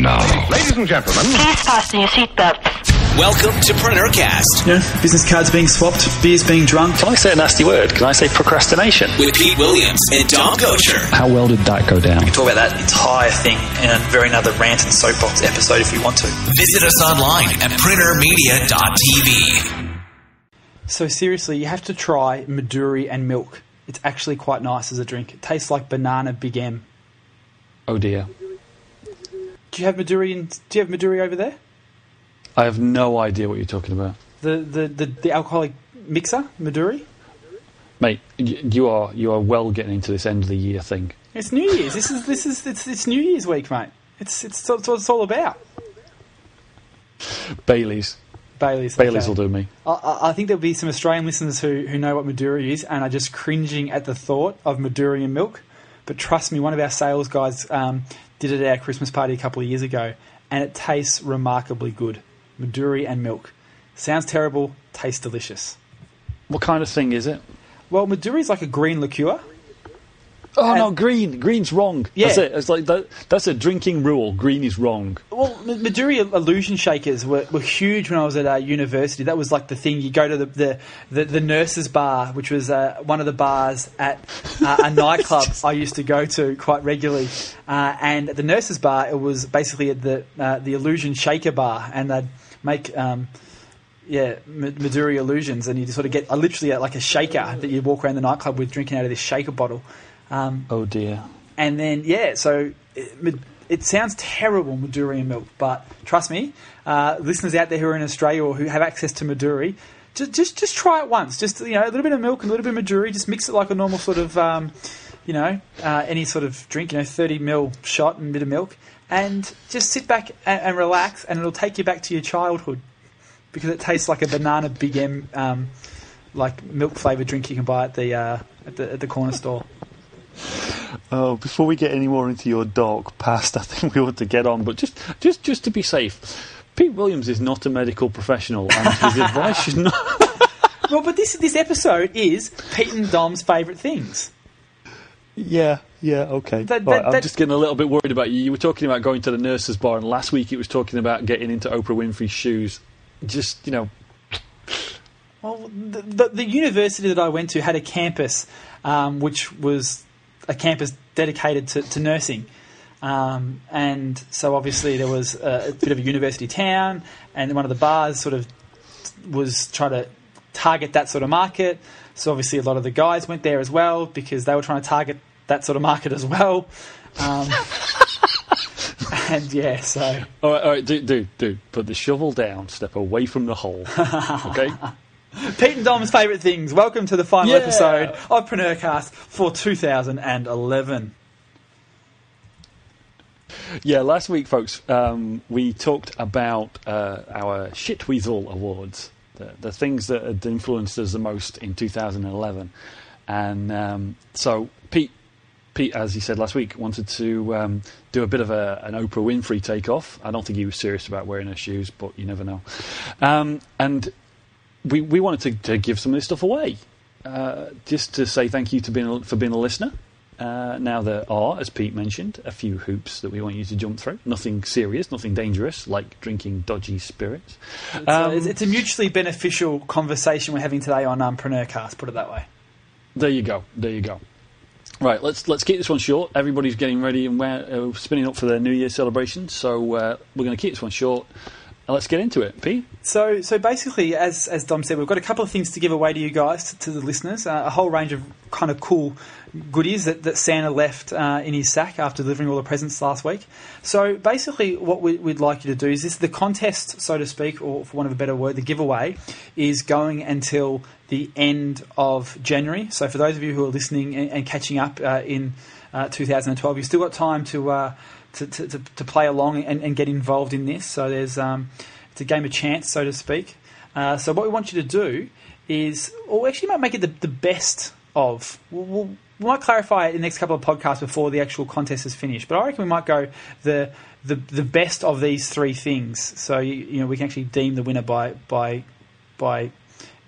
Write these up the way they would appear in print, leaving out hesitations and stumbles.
now. Ladies and gentlemen, please fasten your seatbelts. Welcome to Preneurcast. Business cards being swapped, beers being drunk. Can I say a nasty word? Can I say procrastination? With Pete Williams and Dom Gocher. How well did that go down? We can talk about that entire thing in a very another rant and soapbox episode if you want to. Visit us online at preneurmedia.tv. So seriously, you have to try Maduri and Milk. It's actually quite nice as a drink. It tastes like banana Big M. Oh dear. Do you have Maduri over there? I have no idea what you're talking about. The alcoholic mixer, Maduri? Mate, you are well getting into this end of the year thing. It's New Year's. It's New Year's week, mate. It's what it's all about. Baileys Okay. will do me. I think there'll be some Australian listeners who know what Maduri is and are just cringing at the thought of Maduri and Milk. But trust me, one of our sales guys did it at our Christmas party a couple of years ago, and it tastes remarkably good. Maduri and Milk. Sounds terrible, tastes delicious. What kind of thing is it? Well, Maduri is like a green liqueur. Oh, no, green. Green's wrong. Yeah. That's it. It's like that's a drinking rule. Green is wrong. Well, Maduri illusion shakers were huge when I was at university. That was like the thing. You go to the nurses' bar, which was one of the bars at a nightclub I used to go to quite regularly. And at the nurses' bar, it was basically at the illusion shaker bar, and they'd make Maduri illusions, and you sort of get literally like a shaker that you walk around the nightclub with, drinking out of this shaker bottle. Oh dear. And then so it sounds terrible, Maduri and Milk, but trust me, listeners out there who are in Australia or who have access to Maduri, just try it once. Just a little bit of milk and a little bit of Maduri. Just mix it like a normal sort of any sort of drink. 30ml shot and a bit of milk, and just sit back and relax, and it'll take you back to your childhood because it tastes like a banana Big M, like milk flavoured drink you can buy at the corner store. Oh, before we get any more into your dark past, I think we ought to get on. But just to be safe, Pete Williams is not a medical professional, and his advice should not. Well, but this episode is Pete and Dom's favourite things. Yeah, okay. I'm just getting a little bit worried about you. You were talking about going to the nurses' bar, and last week it was talking about getting into Oprah Winfrey's shoes. Just. Well, the university that I went to had a campus, which was a campus dedicated to nursing. And so obviously there was a bit of a university town, and one of the bars sort of was trying to target that sort of market. So obviously a lot of the guys went there as well because they were trying to target that sort of market as well. And yeah, so... All right, dude, put the shovel down, step away from the hole, okay? Pete and Dom's favourite things. Welcome to the final episode of Preneurcast for 2011. Yeah, last week, folks, we talked about our Shitweasel Awards, the things that had influenced us the most in 2011. And so Pete, as he said last week, wanted to do a bit of an Oprah Winfrey takeoff. I don't think he was serious about wearing her shoes, but you never know. And we wanted to give some of this stuff away, just to say thank you for being a listener. Now there are, as Pete mentioned, a few hoops that we want you to jump through. Nothing serious, nothing dangerous, like drinking dodgy spirits. It's a mutually beneficial conversation we're having today on Preneurcast, put it that way. There you go. Right, let's keep this one short. Everybody's getting ready and spinning up for their New Year celebration, so we're going to keep this one short. Let's get into it, Pete. So basically, as Dom said, we've got a couple of things to give away to you guys, to the listeners. A whole range of kind of cool goodies that Santa left in his sack after delivering all the presents last week. So basically, what we'd like you to do is the contest, so to speak, or for want of a better word, the giveaway, is going until the end of January. So for those of you who are listening and catching up in 2012, you've still got time to play along and get involved in this. So there's it's a game of chance, so to speak. So what we want you to do is, or actually might make it the best of. We might clarify it in the next couple of podcasts before the actual contest is finished. But I reckon we might go the best of these three things. So we can actually deem the winner by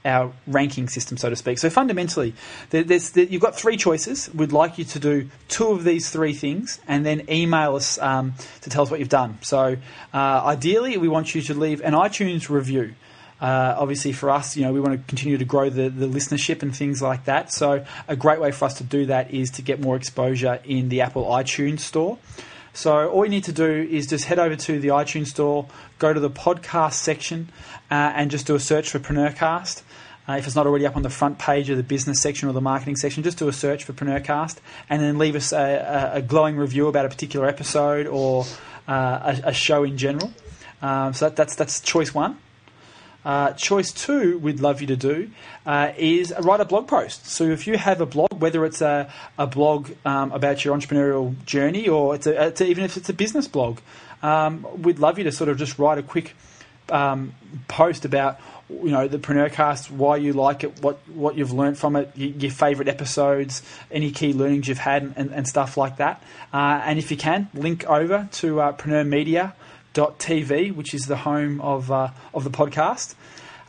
our ranking system, so to speak. So fundamentally, you've got 3 choices. We'd like you to do 2 of these 3 things and then email us to tell us what you've done. So ideally, we want you to leave an iTunes review. Obviously, for us, we want to continue to grow the listenership and things like that. So a great way for us to do that is to get more exposure in the Apple iTunes store. So all you need to do is just head over to the iTunes store, go to the podcast section, and just do a search for Preneurcast. If it's not already up on the front page of the business section or the marketing section, just do a search for Preneurcast, and then leave us a glowing review about a particular episode or a show in general. So that's choice 1. Choice 2 we'd love you to do is write a blog post. So if you have a blog, whether it's a blog about your entrepreneurial journey or even if it's a business blog, we'd love you to sort of just write a quick post about the Preneurcast, why you like it, what you've learned from it, your favourite episodes, any key learnings you've had and stuff like that. And if you can, link over to preneurmedia.tv, which is the home of the podcast.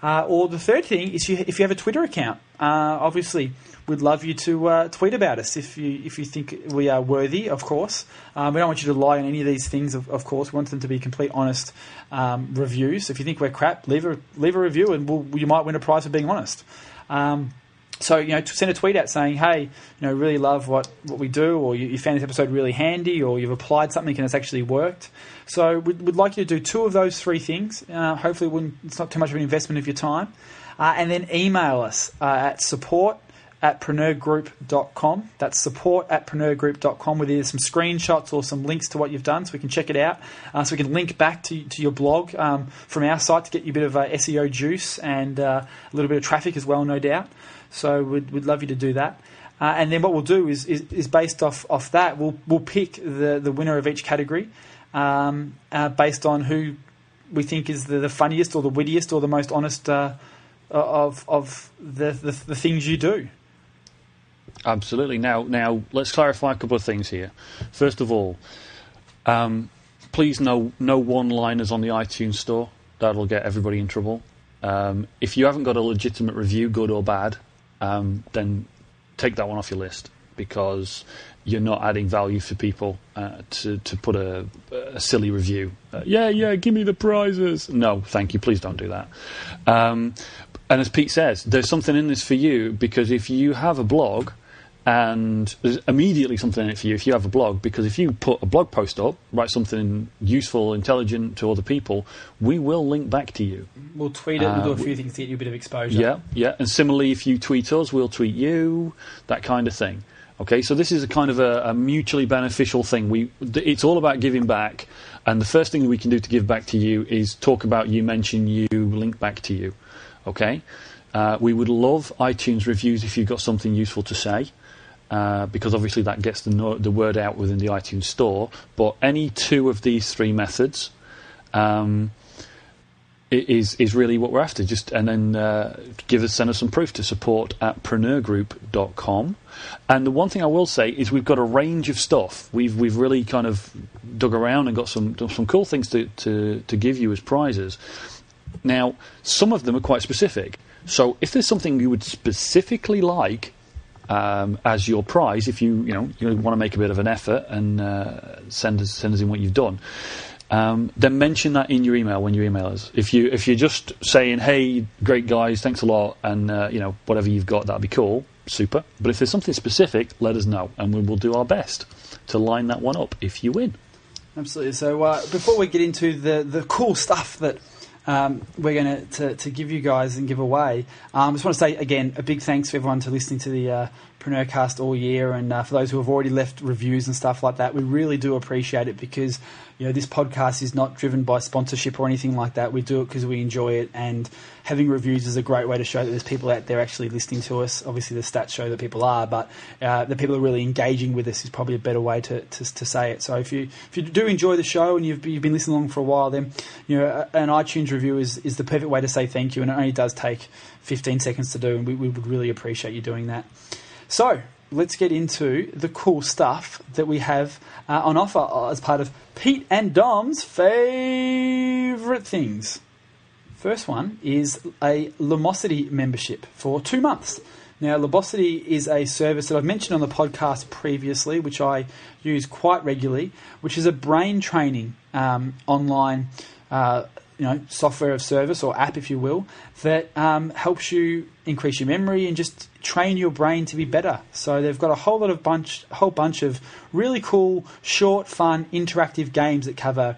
Or the third thing is if you have a Twitter account, obviously we'd love you to tweet about us if you think we are worthy, of course. We don't want you to lie on any of these things, of course. We want them to be complete, honest reviews. So if you think we're crap, leave a review and you might win a prize for being honest. So, send a tweet out saying, hey, really love what we do, or you found this episode really handy, or you've applied something and it's actually worked. So we'd like you to do 2 of those 3 things. Hopefully it's not too much of an investment of your time. And then email us at support@preneurgroup.com. That's support@preneurgroup.com with either some screenshots or some links to what you've done so we can check it out. So we can link back to your blog from our site to get you a bit of SEO juice and a little bit of traffic as well, no doubt. So we'd love you to do that. And then what we'll do is based off that, we'll pick the winner of each category based on who we think is the funniest or the wittiest or the most honest of the things you do. Absolutely. Now let's clarify a couple of things here. First of all, please no one-liners on the iTunes store. That'll get everybody in trouble. If you haven't got a legitimate review, good or bad, then take that one off your list, because you're not adding value for people to put a silly review. Give me the prizes. No, thank you. Please don't do that. And as Pete says, there's something in this for you, because if you have a blog, and there's immediately something in it for you if you have a blog, because if you put a blog post up, write something useful, intelligent to other people, we will link back to you. We'll tweet it, we'll do a few things to get you a bit of exposure. Yeah. And similarly, if you tweet us, we'll tweet you, that kind of thing. Okay, so this is a kind of a mutually beneficial thing. It's all about giving back, and the first thing we can do to give back to you is talk about you, mention you, link back to you. Okay? We would love iTunes reviews if you've got something useful to say. Because obviously that gets the word out within the iTunes store. But any 2 of these 3 methods is really what we're after. And then send us some proof to support@preneurgroup.com. And the one thing I will say is we've got a range of stuff. We've really kind of dug around and got some cool things to give you as prizes. Now, some of them are quite specific. So if there's something you would specifically like as your prize, if you want to make a bit of an effort and send us in what you've done, then mention that in your email when you email us. If you're just saying, hey, great guys, thanks a lot, and whatever you've got, that'd be cool, super. But if there's something specific, let us know, and we will do our best to line that one up if you win. Absolutely. So before we get into the cool stuff that we're going to give you guys and give away, I just want to say again a big thanks for everyone to listening to the Preneurcast all year, and for those who have already left reviews and stuff like that, we really do appreciate it, because this podcast is not driven by sponsorship or anything like that. We do it because we enjoy it, and having reviews is a great way to show that there's people out there actually listening to us. Obviously the stats show that people are, but the people are really engaging with us is probably a better way to say it. So if you do enjoy the show and you've been listening along for a while, then an iTunes review is the perfect way to say thank you, and it only does take 15 seconds to do, and we would really appreciate you doing that. So let's get into the cool stuff that we have on offer as part of Pete and Dom's favourite things. First one is a Lumosity membership for 2 months. Now, Lumosity is a service that I've mentioned on the podcast previously, which I use quite regularly, which is a brain training online software of service, or app, if you will, that helps you increase your memory and just train your brain to be better. So they've got a whole bunch of really cool, short, fun, interactive games that cover,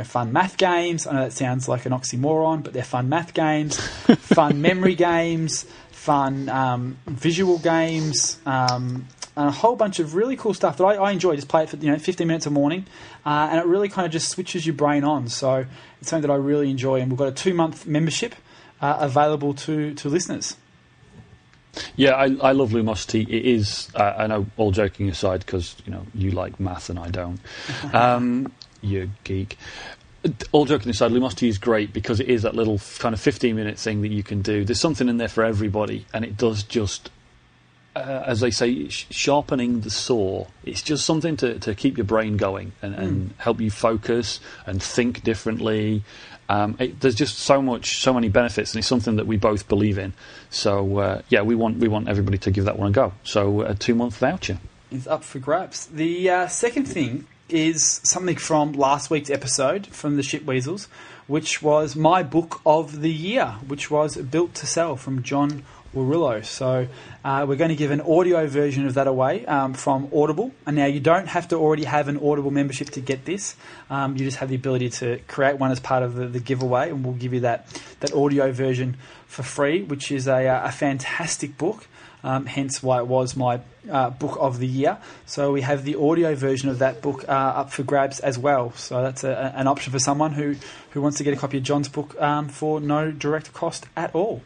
fun math games. I know that sounds like an oxymoron, but they're fun math games, fun memory games, fun visual games, and a whole bunch of really cool stuff that I enjoy. Just play it for 15 minutes a morning, and it really kind of just switches your brain on. So it's something that I really enjoy, and we've got a 2-month membership available to listeners. Yeah, I love Lumosity. It is, I know, all joking aside, because you like math and I don't. You geek. All joking aside, Lumosity is great because it is that little kind of 15-minute thing that you can do. There's something in there for everybody, and it does just, as they say, sharpening the saw. It's just something to keep your brain going and help you focus and think differently. There's just so many benefits, and it's something that we both believe in. So we want everybody to give that one a go. So a 2-month voucher is up for grabs. The second thing is something from last week's episode from the Shit Weasels, which was my book of the year, which was Built to Sell from John Warrillow. So we're going to give an audio version of that away from Audible. And now you don't have to already have an Audible membership to get this. You just have the ability to create one as part of the giveaway, and we'll give you that audio version for free, which is a fantastic book. Hence why it was my book of the year. So we have the audio version of that book up for grabs as well. So that's an option for someone who wants to get a copy of John's book for no direct cost at all.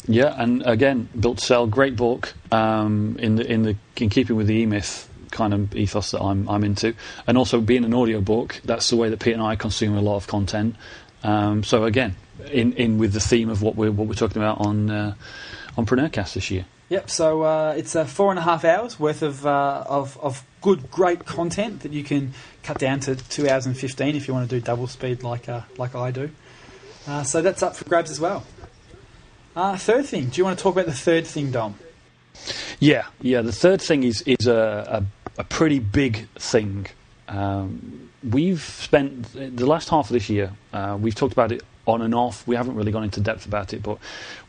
Yeah, and again, Built to Sell, great book, in keeping with the E-Myth kind of ethos that I'm into, and also being an audio book. That's the way that Pete and I consume a lot of content. So again, in with the theme of what we're talking about on Preneurcast this year. Yep. So it's 4.5 hours worth of good, great content that you can cut down to 2 hours and 15 if you want to do double speed like I do. So that's up for grabs as well. Third thing. Do you want to talk about the third thing, Dom? Yeah. The third thing is a pretty big thing. We've spent the last half of this year. We've talked about it on and off. We haven't really gone into depth about it, but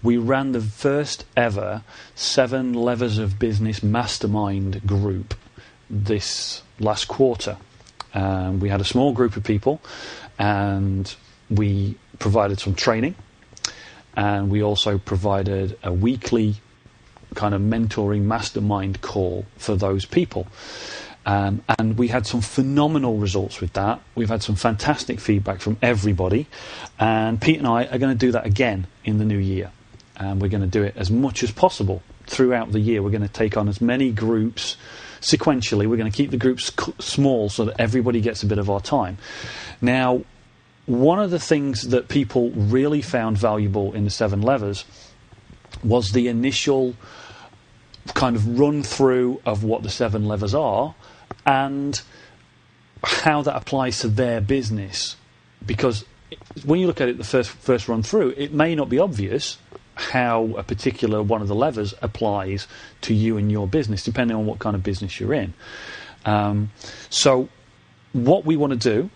we ran the first ever 7 Levers of Business Mastermind Group this last quarter. We had a small group of people, and we provided some training. And we also provided a weekly kind of mentoring mastermind call for those people. And we had some phenomenal results with that. We've had some fantastic feedback from everybody. And Pete and I are going to do that again in the new year. And we're going to do it as much as possible throughout the year. We're going to take on as many groups sequentially. We're going to keep the groups small so that everybody gets a bit of our time. Now, one of the things that people really found valuable in the 7 Levers was the initial kind of run through of what the 7 Levers are and how that applies to their business. Because when you look at it the first run through, it may not be obvious how a particular one of the levers applies to you and your business, depending on what kind of business you're in. So what we want to do,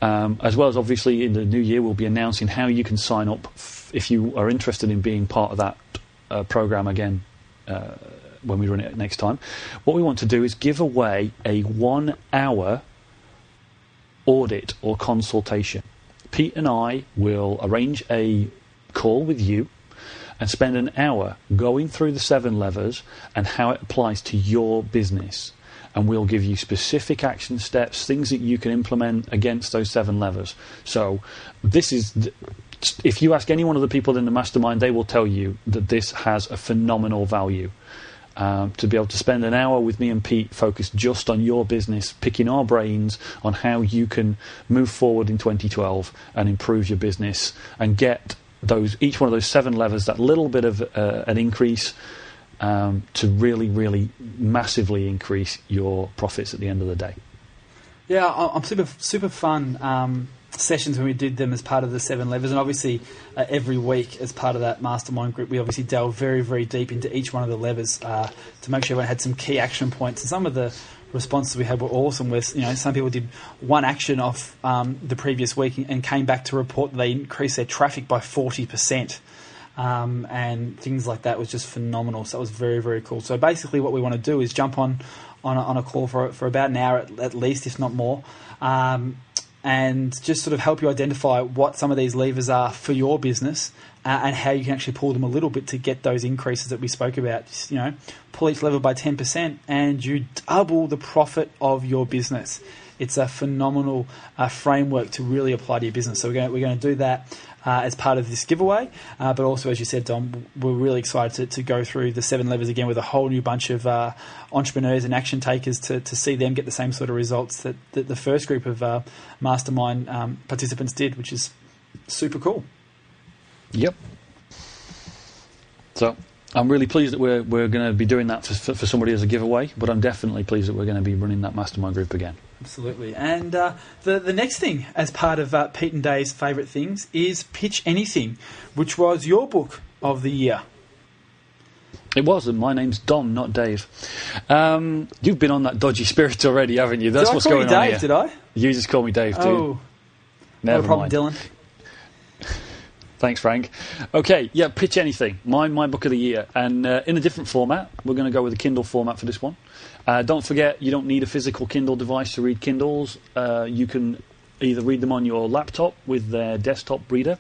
as well as obviously in the new year, we'll be announcing how you can sign up if you are interested in being part of that program again when we run it next time. What we want to do is give away a 1-hour audit or consultation. Pete and I will arrange a call with you and spend an hour going through the 7 levers and how it applies to your business. And we'll give you specific action steps, things that you can implement against those 7 levers. So this is, if you ask any one of the people in the mastermind, they will tell you that this has a phenomenal value. To be able to spend an hour with me and Pete focused just on your business, picking our brains on how you can move forward in 2012 and improve your business and get each one of those 7 levers, that little bit of an increase to really, really massively increase your profits at the end of the day. Yeah, I'm super fun sessions when we did them as part of the 7 levers, and obviously every week as part of that mastermind group, we obviously delved very, very deep into each one of the levers to make sure everyone had some key action points. And some of the responses we had were awesome. Where some people did one action off the previous week and came back to report that they increased their traffic by 40%. And things like that was just phenomenal. So that was very, very cool. So basically what we want to do is jump on a call for about an hour at least, if not more, and just sort of help you identify what some of these levers are for your business and how you can actually pull them a little bit to get those increases that we spoke about. Just, pull each lever by 10% and you double the profit of your business. It's a phenomenal framework to really apply to your business. So we're going to do that as part of this giveaway. But also, as you said, Dom, we're really excited to go through the 7 levers again with a whole new bunch of entrepreneurs and action takers to see them get the same sort of results that the first group of mastermind participants did, which is super cool. Yep. So I'm really pleased that we're going to be doing that for somebody as a giveaway, but I'm definitely pleased that we're going to be running that mastermind group again. Absolutely. And the next thing, as part of Pete and Dave's favourite things, is Pitch Anything, which was your book of the year. It was, and my name's Dom, not Dave. You've been on that dodgy spirit already, haven't you? That's what's going on here. Did I? You just call me Dave, too. Oh, never no problem, mind. Dylan. Thanks, Frank. Okay, yeah, Pitch Anything, my book of the year. And in a different format, we're going to go with a Kindle format for this one. Don't forget, you don't need a physical Kindle device to read Kindles. You can either read them on your laptop with their desktop reader,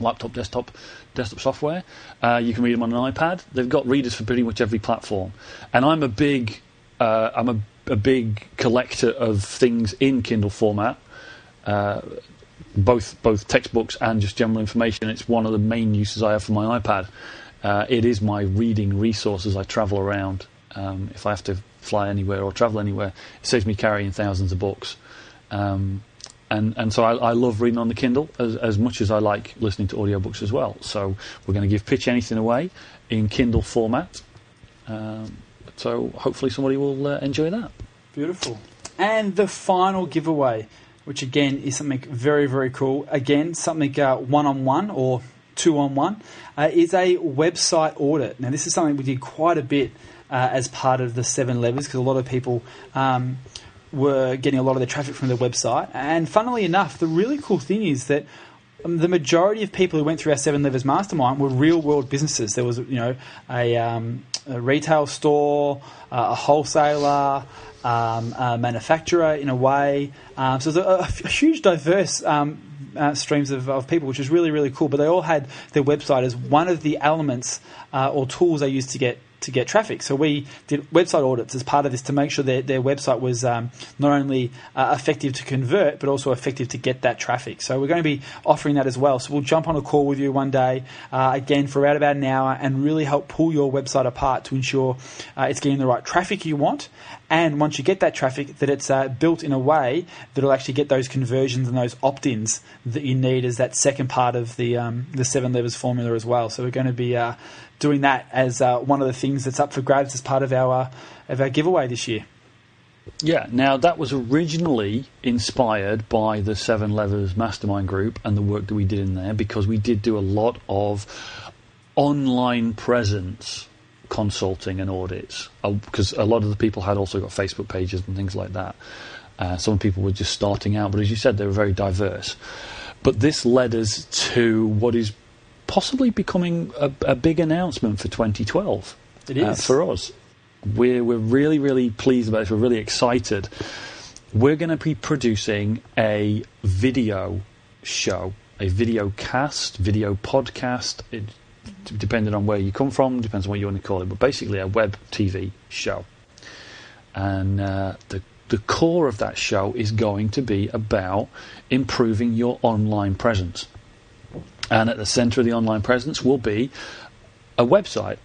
desktop software. You can read them on an iPad. They've got readers for pretty much every platform. And I'm a big collector of things in Kindle format. Both textbooks and just general information. It's one of the main uses I have for my iPad. It is my reading resource as I travel around. If I have to fly anywhere or travel anywhere, it saves me carrying thousands of books. And so I love reading on the Kindle as much as I like listening to audiobooks as well. So we're going to give Pitch Anything away in Kindle format. So hopefully somebody will enjoy that. Beautiful. And the final giveaway, which again is something very, very cool. Again, something one-on-one or two-on-one, is a website audit. Now, this is something we did quite a bit as part of the 7 levers, because a lot of people were getting a lot of their traffic from the website. And funnily enough, the really cool thing is that the majority of people who went through our 7 levers mastermind were real-world businesses. There was, a retail store, a wholesaler, a manufacturer in a way. So there's a huge diverse streams of people, which is really, really cool. But they all had their website as one of the elements or tools they used to get traffic. So we did website audits as part of this to make sure their website was not only effective to convert, but also effective to get that traffic. So we're going to be offering that as well. So we'll jump on a call with you one day, again, for around about an hour, and really help pull your website apart to ensure it's getting the right traffic you want. And once you get that traffic, that it's built in a way that will actually get those conversions and those opt-ins that you need as that second part of the 7 levers formula as well. So we're going to be doing that as one of the things that's up for grabs as part of our giveaway this year. Yeah, now that was originally inspired by the 7 Levers Mastermind Group and the work that we did in there, because we did do a lot of online presence consulting and audits, because a lot of the people had also got Facebook pages and things like that. Some people were just starting out, but as you said, they were very diverse. But this led us to what is possibly becoming a big announcement for 2012. It is. For us. We're really, really pleased about this. We're really excited. We're going to be producing a video show, a video cast, video podcast, depending on where you come from, depends on what you want to call it, but basically a web TV show. And the core of that show is going to be about improving your online presence. And at the centre of the online presence will be a website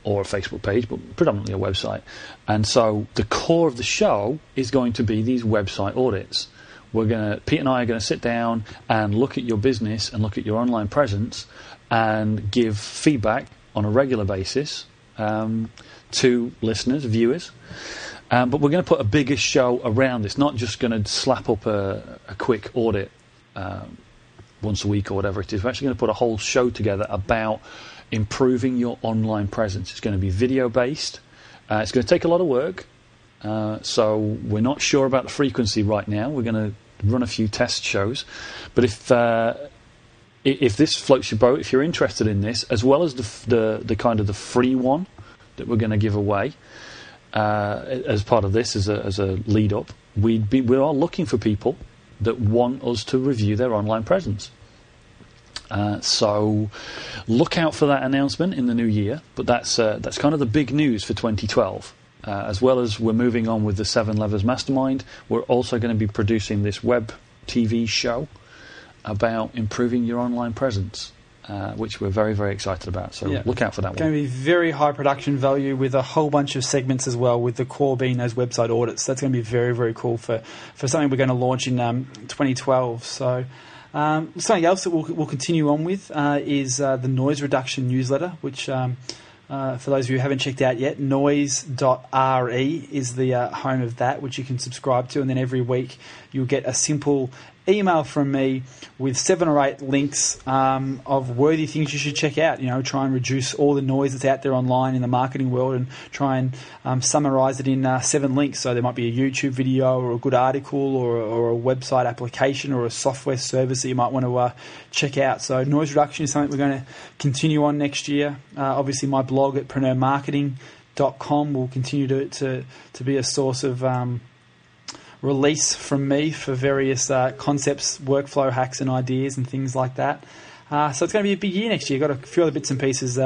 or a Facebook page, but predominantly a website. And so the core of the show is going to be these website audits. Pete and I are going to sit down and look at your business and look at your online presence and give feedback on a regular basis to listeners, viewers. But we're going to put a bigger show around this, not just going to slap up a quick audit once a week or whatever it is. We're actually going to put a whole show together about improving your online presence. It's going to be video based. It's going to take a lot of work. So we're not sure about the frequency right now. We're going to run a few test shows. But if this floats your boat, if you're interested in this, as well as the kind of the free one that we're going to give away as part of this, as a lead up, we are looking for people that want us to review their online presence. So look out for that announcement in the new year. But that's kind of the big news for 2012. As well as we're moving on with the 7 Levers Mastermind, we're also going to be producing this web TV show about improving your online presence, which we're very, very excited about. So look out for that one. It's going to be very high production value with a whole bunch of segments as well, with the core being those website audits. That's going to be very, very cool for something we're going to launch in 2012. So something else that we'll continue on with is the noise reduction newsletter, which... for those of you who haven't checked out yet, noise.re is the home of that, which you can subscribe to, and then every week you'll get a simple email from me with 7 or 8 links of worthy things you should check out. Try and reduce all the noise that's out there online in the marketing world, and try and summarize it in 7 links. So there might be a YouTube video or a good article or a website application or a software service that you might want to check out. So noise reduction is something we're going to continue on next year. Obviously my blog at preneurmarketing.com will continue to be a source of release from me for various concepts, workflow hacks and ideas and things like that. So it's going to be a big year next year. Got a few other bits and pieces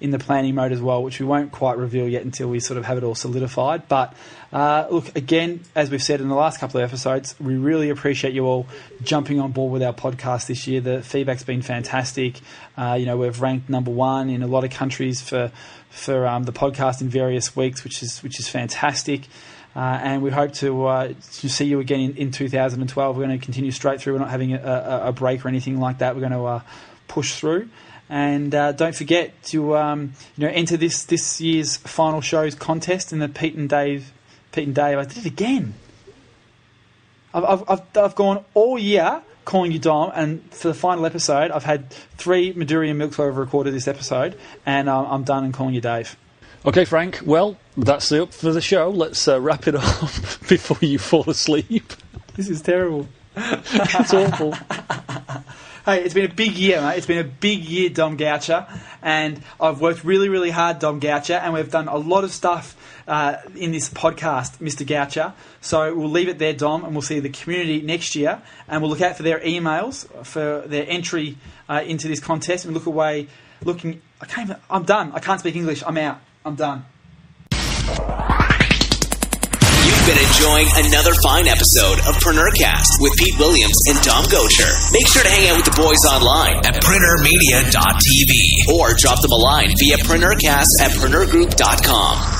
in the planning mode as well, which we won't quite reveal yet until we sort of have it all solidified. But look, again, as we've said in the last couple of episodes, we really appreciate you all jumping on board with our podcast this year. The feedback's been fantastic. We've ranked number 1 in a lot of countries for the podcast in various weeks, which is fantastic. And we hope to see you again in 2012. We're going to continue straight through. We're not having a break or anything like that. We're going to push through. And don't forget to enter this year's final shows contest in the Pete and Dave. I did it again. I've gone all year calling you Dom, and for the final episode, I've had 3 Maduri and Milk where I've recorded this episode, and I'm done and calling you Dave. Okay, Frank. Well, that's it for the show. Let's wrap it up before you fall asleep. This is terrible. It's awful. Hey, it's been a big year, mate. It's been a big year, Dom Goucher. And I've worked really, really hard, Dom Goucher, and we've done a lot of stuff in this podcast, Mr. Goucher. So we'll leave it there, Dom, and we'll see the community next year. And we'll look out for their emails for their entry into this contest. And I'm done. I can't speak English. I'm out. I'm done. You've been enjoying another fine episode of Preneurcast with Pete Williams and Dom Goucher. Make sure to hang out with the boys online at preneurmedia.tv or drop them a line via Preneurcast@preneurgroup.com.